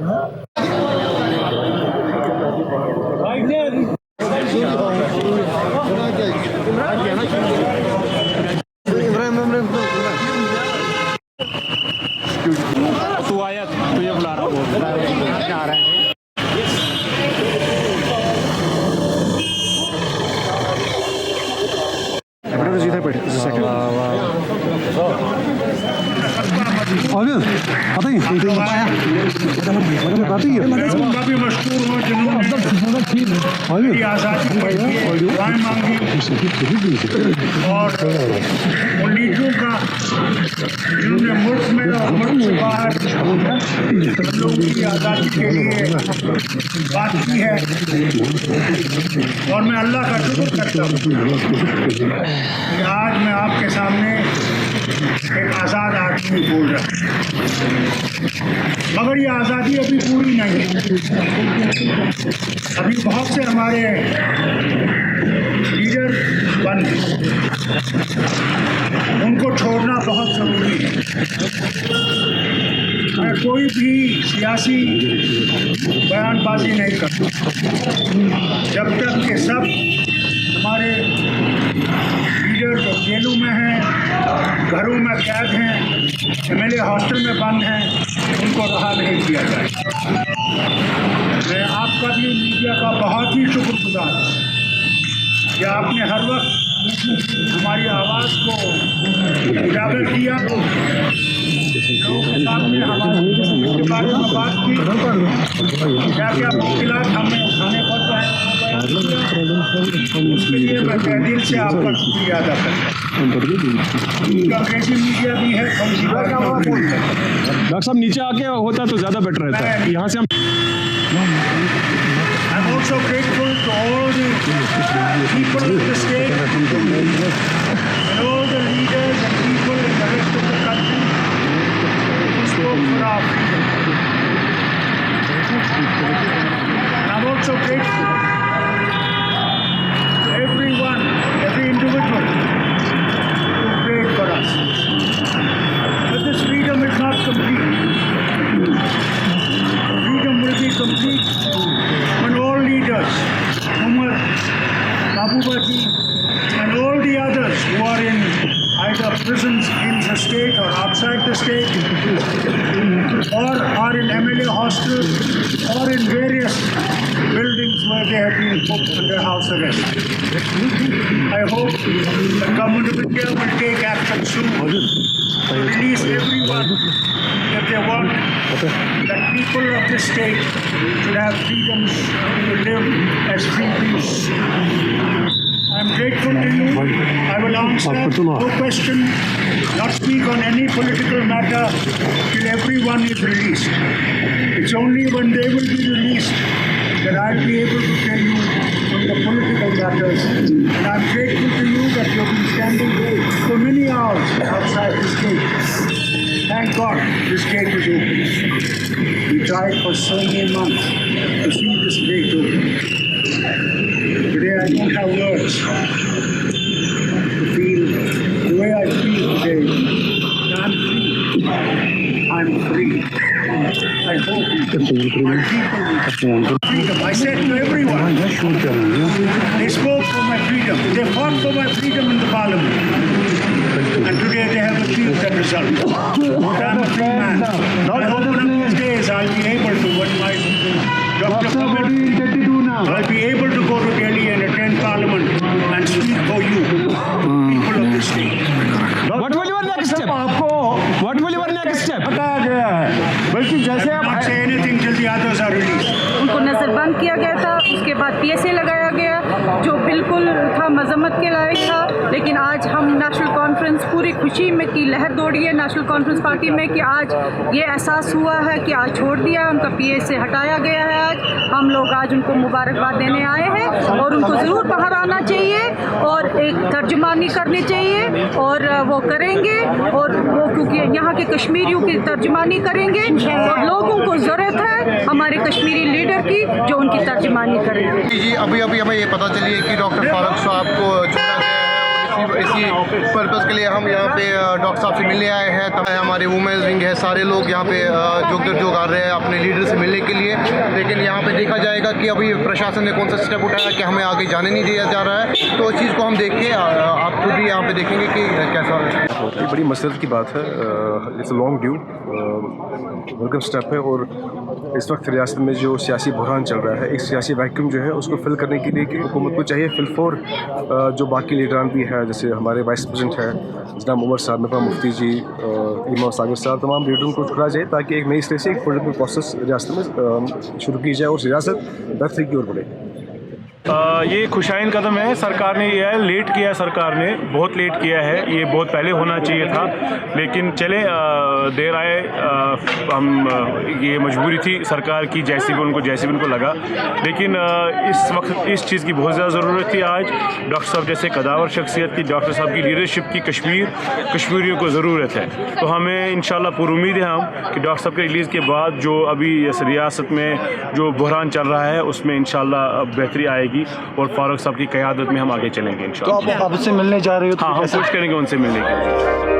तू आया तुझे बुला रहा हूँ आ रहे हैं काफी मशहूर हो जिन्होंने आज़ादी मांगी और उन लीडरों का जिन्होंने मुल्क में और मुल्क से बाहर लोगों की आज़ादी के लिए बात की है और मैं अल्लाह का शुक्र करता हूँ कि आज मैं आपके सामने एक आज़ाद आदमी बोल रहा हूँ। मगर ये आज़ादी अभी पूरी नहीं है। अभी बहुत से हमारे लीडर बंद हैं, उनको छोड़ना बहुत ज़रूरी है। मैं कोई भी सियासी बयानबाजी नहीं करता जब तक कि सब हमारे लीडर जो जेलों में हैं, घरों में कैद हैं, एमएलए हॉस्टल में बंद हैं, उनको रहा नहीं किया जाए। मैं आपका भी मीडिया का बहुत ही शुक्रगुजार हूँ कि आपने हर वक्त हमारी आवाज़ को उजागर किया, लोगों के सामने हमारे बारे में बात की, क्या क्या मुश्किलात हमें उठाने पड़ रहे हैं। उसके लिए मैं तहे दिल से आपका शुक्रिया अदा करता हूँ। अंग्रेजी मीडिया भी है, डॉक्टर साहब नीचे आके होता तो ज़्यादा बेटर रहता है। यहाँ से हम I'm also grateful to all the people of the state and all the leaders and people in the rest of the country who spoke for our freedom. I'm also grateful to everyone, every individual who prayed for us. But this freedom is not complete. Freedom will be complete when all leaders, Umar, Mahbooba ji, and all the others who are in either prisons in the state or outside the state, or are in MLA hostels, or in various buildings where they have been put under house arrest. I hope the government of India will take action soon to release everyone if they want that people of this state should have freedoms to live as free beings. I am grateful to you. I will answer no question, not speak on any political matter till everyone is released. It's only when they will be released that I'll be able to tell you on the political matters. And I'm grateful to you that you've been standing for many hours outside this gate. Thank God this gate is open. We tried for so many months to see this gate open. Today I don't have words to feel the way I feel today. I'm free. I'm free. I hope my people will freedom. I said to everyone, they spoke for my freedom. They fought for my freedom in the parliament. And today they have achieved that result. I'm a free man. I hope one of these days I'll be able to, when my doctor permits, I'll be able to go to Delhi and attend Parliament and speak for you, people of the state. What will your next step? What will your next step? I will not say anything till the others are released. उनको नज़रबंद किया गया था, उसके बाद PSA लगाया गया जो बिल्कुल था मजम्मत के लायक था। लेकिन आज हम नेशनल कॉन्फ्रेंस पूरी खुशी में की लहर दौड़ी है नेशनल कॉन्फ्रेंस पार्टी में कि आज ये एहसास हुआ है कि आज छोड़ दिया, उनका पीएसए हटाया गया है। आज हम लोग आज उनको मुबारकबाद देने आए हैं और उनको ज़रूर बाहर आना चाहिए और एक तर्जुमानी करनी चाहिए और वो करेंगे और वो क्योंकि यहाँ के कश्मीरियों की तर्जुमानी करेंगे और लोगों को ज़रूरत है हमारे कश्मीरी लीडर की जो उनकी तर्जुमानी करेंगे। जी अभी हमें ये पता चली है कि डॉक्टर फारूक साहब को छोड़ा गया है, इसी पर्पज़ के लिए हम यहाँ पे डॉक्टर साहब से मिलने आए हैं। तब हमारे वुमेन्स विंग है, सारे लोग यहाँ पे जुगदर आ रहे हैं अपने लीडर से मिलने के लिए। लेकिन यहाँ पे देखा जाएगा कि अभी प्रशासन ने कौन सा स्टेप उठाया कि हमें आगे जाने नहीं दिया जा रहा है। तो इस चीज़ को हम देख के आप खुद भी यहाँ पे देखेंगे कि कैसा है। बहुत ही बड़ी मसरत की बात है। It's long due welcome step है। और इस वक्त रियासत में जो सियासी बुरहान चल रहा है, एक सियासी वैक्यूम जो है उसको फिल करने के लिए कि हुकूमत को चाहिए फिलफोर जो बाकी लीडरान भी हैं, जैसे हमारे वाइस प्रेसिडेंट हैं जनाब उमर साहब, मेहबूबा मुफ्ती जी, इमाम सागर साहब, तमाम लीडरों को छुड़ा जाए ताकि एक नई सिरे से एक पॉलिटिकल प्रोसेस रियासत में शुरू की जाए और रियासत बेहतरी की ओर बढ़े। ये खुशाइन कदम है सरकार ने लिया है। लेट किया है सरकार ने, बहुत लेट किया है। ये बहुत पहले होना चाहिए था, लेकिन चले देर आए। हम ये मजबूरी थी सरकार की, जैसे भी उनको लगा। लेकिन इस वक्त इस चीज़ की बहुत ज़्यादा ज़रूरत थी। आज डॉक्टर साहब जैसे कदावर शख्सियत की, डॉक्टर साहब की लीडरशिप की कश्मीरियों को ज़रूरत है। तो हमें इंशाल्लाह पूरी उम्मीद है हम कि डॉक्टर साहब के रिलीज़ के बाद जो अभी इस रियासत में जो बहरान चल रहा है उसमें इंशाल्लाह बेहतरी आएगी और फारूक साहब की क़यादत में हम आगे चलेंगे इंशाल्लाह। तो आप उससे मिलने जा रहे हो? हाँ, हम कोशिश करेंगे उनसे मिलने की।